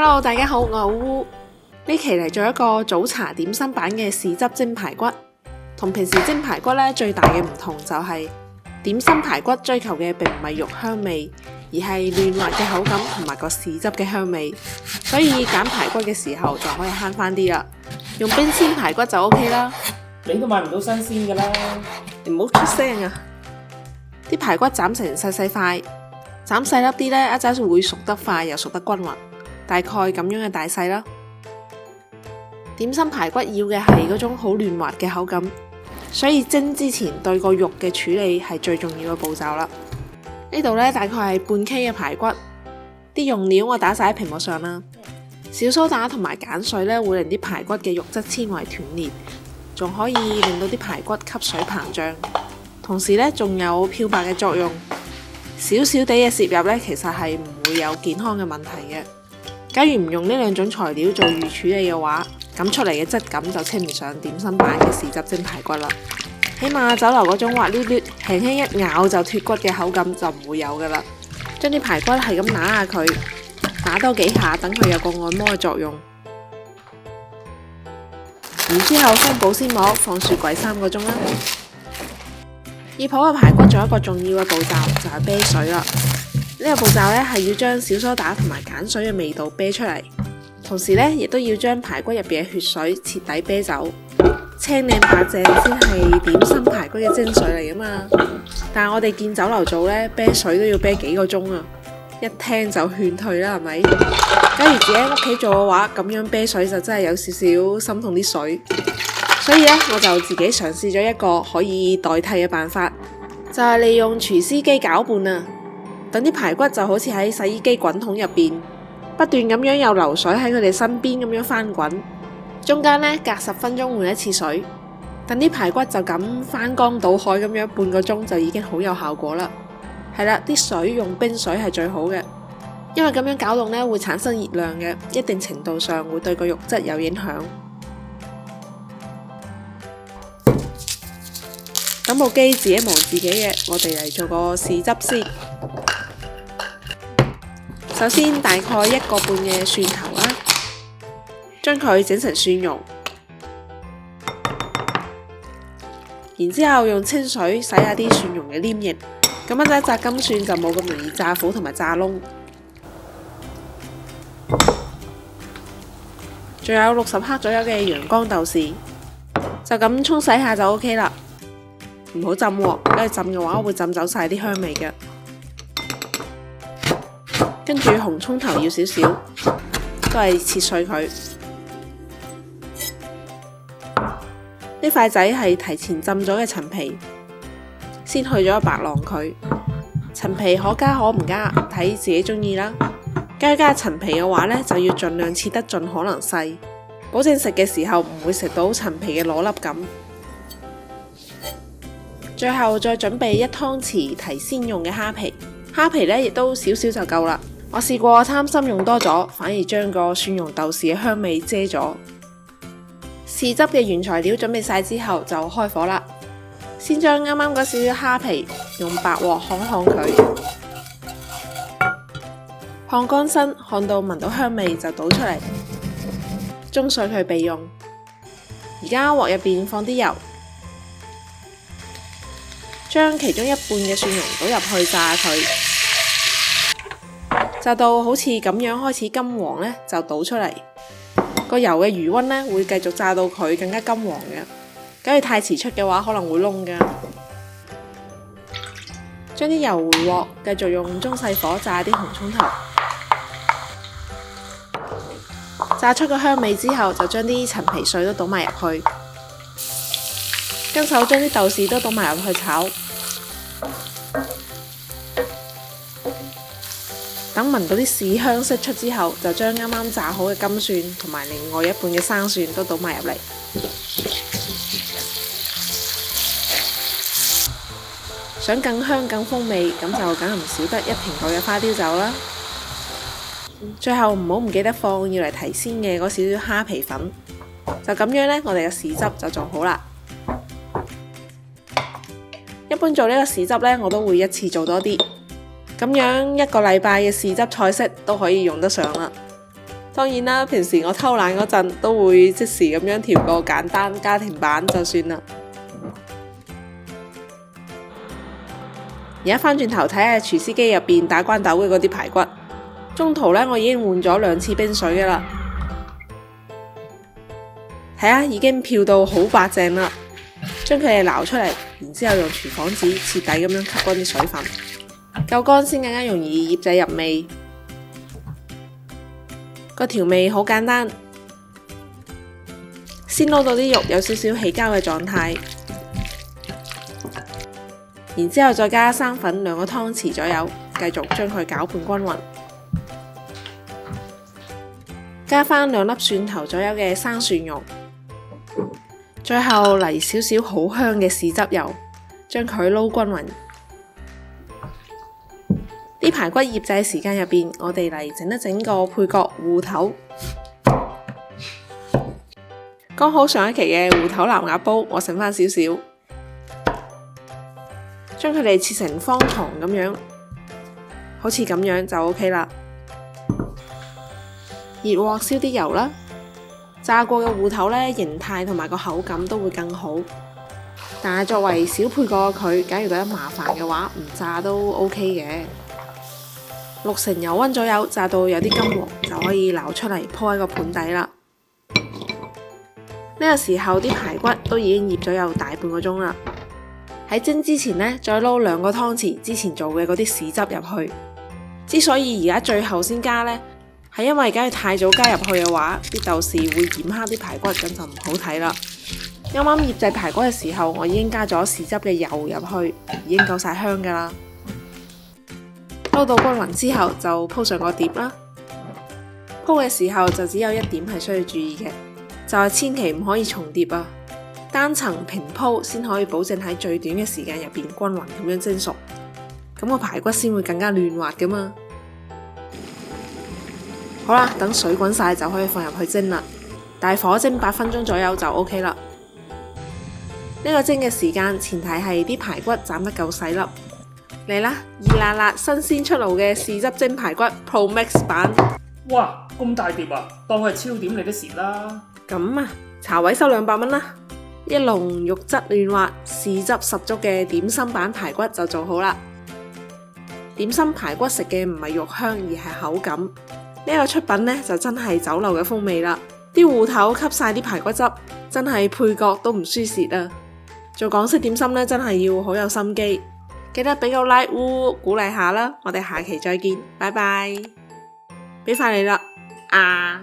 Hello， 大家好，我係烏。呢期嚟做一個早茶點心版嘅豉汁蒸排骨。同平時蒸排骨呢，最大嘅唔同就係點心排骨追求嘅並唔係肉香味，而係嫩滑嘅口感同埋個豉汁嘅香味。所以揀排骨嘅時候就可以慳翻啲啦，用冰鮮排骨就 OK 啦。你都買唔到新鮮噶啦，你唔好出聲啊！啲排骨斬成細細塊，斬細粒啲呢，一陣會熟得快又熟得均勻。大概咁樣嘅大細啦。點心排骨要嘅係嗰種好嫩滑嘅口感，所以蒸之前對個肉嘅處理係最重要嘅步驟啦。呢度呢，大概係半 K 嘅排骨，啲用料我打晒喺屏幕上啦。小蘇打同埋鹼水呢，會令啲排骨嘅肉質纖維斷裂，仲可以令到啲排骨吸水膨脹，同時呢，仲有漂白嘅作用。少少地嘅攝入呢，其實係唔會有健康嘅問題嘅。假如唔用呢兩種材料做預處理嘅話，咁出嚟嘅質感就稱唔上點心版嘅豉汁蒸排骨啦。起碼酒樓嗰種滑溜溜、輕輕一咬就脫骨嘅口感就唔會有噶啦。將啲排骨係咁揦下佢，打多幾下，等佢有個按摩嘅作用。然之後封保鮮膜，放雪櫃3個鐘啦。醃好嘅排骨仲有一個重要嘅步驟，就係啤水啦。呢個步驟呢，係要將小蘇打同埋鹼水嘅味道啤出嚟，同時呢，亦都要將排骨入邊嘅血水徹底啤走，青靚白淨先係點心排骨嘅精髓嚟噶嘛。但係我哋見酒樓做呢，啤水都要啤幾個鐘啊，一聽就勸退啦，係咪？假如自己喺屋企做嘅話，咁樣啤水就真係有少少心痛啲水。所以呢，我就自己嘗試咗一個可以代替嘅辦法，就係利用廚師機攪拌啊。等啲排骨就好似喺洗衣機滾筒入邊，不斷咁樣有流水喺佢哋身邊咁樣翻滾，中間呢，隔10分鐘換一次水，等啲排骨就咁翻江倒海咁樣半個鐘就已經好有效果啦。係啦，啲水用冰水係最好嘅，因為咁樣攪動呢會產生熱量嘅，一定程度上會對個肉質有影響。等部機自己忙自己嘅，我哋嚟做個豉汁先。首先大概1個半嘅蒜頭啦，將佢整成蒜蓉，然之後用清水洗下啲蒜蓉嘅黏液，咁一陣炸金蒜就冇咁容易炸苦同埋炸燶。仲有60克左右嘅陽光豆豉，就咁沖洗下就 OK 啦，唔好浸喎，因為浸嘅話會浸走晒啲香味嘅。跟住紅蔥頭要少少，都係切碎佢。呢塊仔係提前浸咗嘅陳皮，先去咗白浪佢。陳皮可加可唔加，睇自己中意啦。加陳皮嘅話呢，就要盡量切得盡可能細，保證食嘅時候唔會食到陳皮嘅顆粒感。最後再準備1湯匙提鮮用嘅蝦皮，蝦皮呢亦都少少就夠啦。我試過貪心用多咗，反而將個蒜蓉豆豉嘅香味遮咗。豉汁嘅原材料準備晒之後就開火啦。先將啱啱嗰少少蝦皮用白鑊烘佢，烘乾身，烘到聞到香味就倒出嚟，舂碎佢備用。而家鑊入邊放啲油，將其中1半嘅蒜蓉倒入去炸佢。炸到好似咁樣開始金黃呢，就倒出嚟。個油嘅餘溫呢，會繼續炸到佢更加金黃嘅。假如太遲出嘅話，可能會燶噶。將啲油回鑊，繼續用中細火炸啲紅蔥頭。炸出個香味之後，就將啲陳皮碎都倒埋入去，跟手將啲豆豉都倒埋入去炒。等聞到啲豉香釋出之後，就將啱啱炸好嘅金蒜同埋另外1半嘅生蒜都倒埋入嚟。想更香更風味，咁就梗係唔少得1瓶蓋嘅花雕酒啦。最後唔記得放要嚟提鮮嘅嗰少少蝦皮粉。就咁樣呢，我哋嘅豉汁就做好啦。一般做呢個豉汁呢，我都會一次做多啲。咁樣1個禮拜嘅豉汁菜式都可以用得上啦。當然啦，平時我偷懶嗰陣都會即時咁樣調個簡單家庭版就算啦。而家翻轉頭睇下廚師機入邊打關斗嘅嗰啲排骨，中途呢，我已經換咗2次冰水噶啦。睇下已經漂到好白淨啦，將佢哋撈出嚟，然之後用廚房紙徹底咁樣吸乾啲水分，夠乾先更加容易醃製入味。個調味好簡單，先撈到啲肉有少少起膠嘅狀態，然之後再加生粉2個湯匙左右，繼續將佢攪拌均勻，加返2粒蒜頭左右嘅生蒜蓉，最後嚟少少好香嘅豉汁油，將佢撈均勻。啲排骨醃製時間入邊，我哋嚟整一整個配角芋頭。剛好上一期嘅芋頭南鴨煲，我剩返少少，將佢哋切成方糖咁樣，好似咁樣就 OK 啦。熱鑊燒啲油啦，炸過嘅芋頭呢，形態同埋個口感都會更好。但係作為小配角嘅佢，假如覺得麻煩嘅話，唔炸都 OK 嘅。6成油溫左右，炸到有啲金黃，就可以撈出嚟鋪喺個盤底啦。呢個時候啲排骨都已經醃咗有大半個鐘啦。喺蒸之前呢，再撈2個湯匙之前做嘅嗰啲豉汁入去。之所以而家最後先加呢，係因為假如太早加入去嘅話，啲豆豉會染黑啲排骨，咁就唔好睇啦。啱啱醃製排骨嘅時候，我已經加咗豉汁嘅油入去，已經夠晒香噶啦。撈到均勻之後，就鋪上個碟啦。鋪嘅時候就只有一點係需要注意嘅，就係千祈唔可以重疊啊，單層平鋪先可以保證喺最短嘅時間入邊均勻咁樣蒸熟，咁個排骨先會更加嫩滑噶嘛。好啦，等水滾晒就可以放入去蒸啦，大火蒸8分鐘左右就 OK 啦。呢個蒸嘅時間前提係啲排骨斬得夠細粒。嚟啦，熱辣辣新鮮出爐嘅豉汁蒸排骨 Pro Max 版。哇，咁大碟啊，當佢係超點你都蝕啦。咁啊，茶位收200蚊啦。一籠肉質嫩滑、豉汁十足嘅點心版排骨就做好啦。點心排骨食嘅唔係肉香，而係口感。呢個出品呢，就真係酒樓嘅風味啦。啲芋頭吸晒啲排骨汁，真係配角都唔輸蝕啊！做港式點心呢，真係要好有心機。記得俾個 like 鼓勵下啦，我哋下期再見，拜拜。俾飯你啦，啊！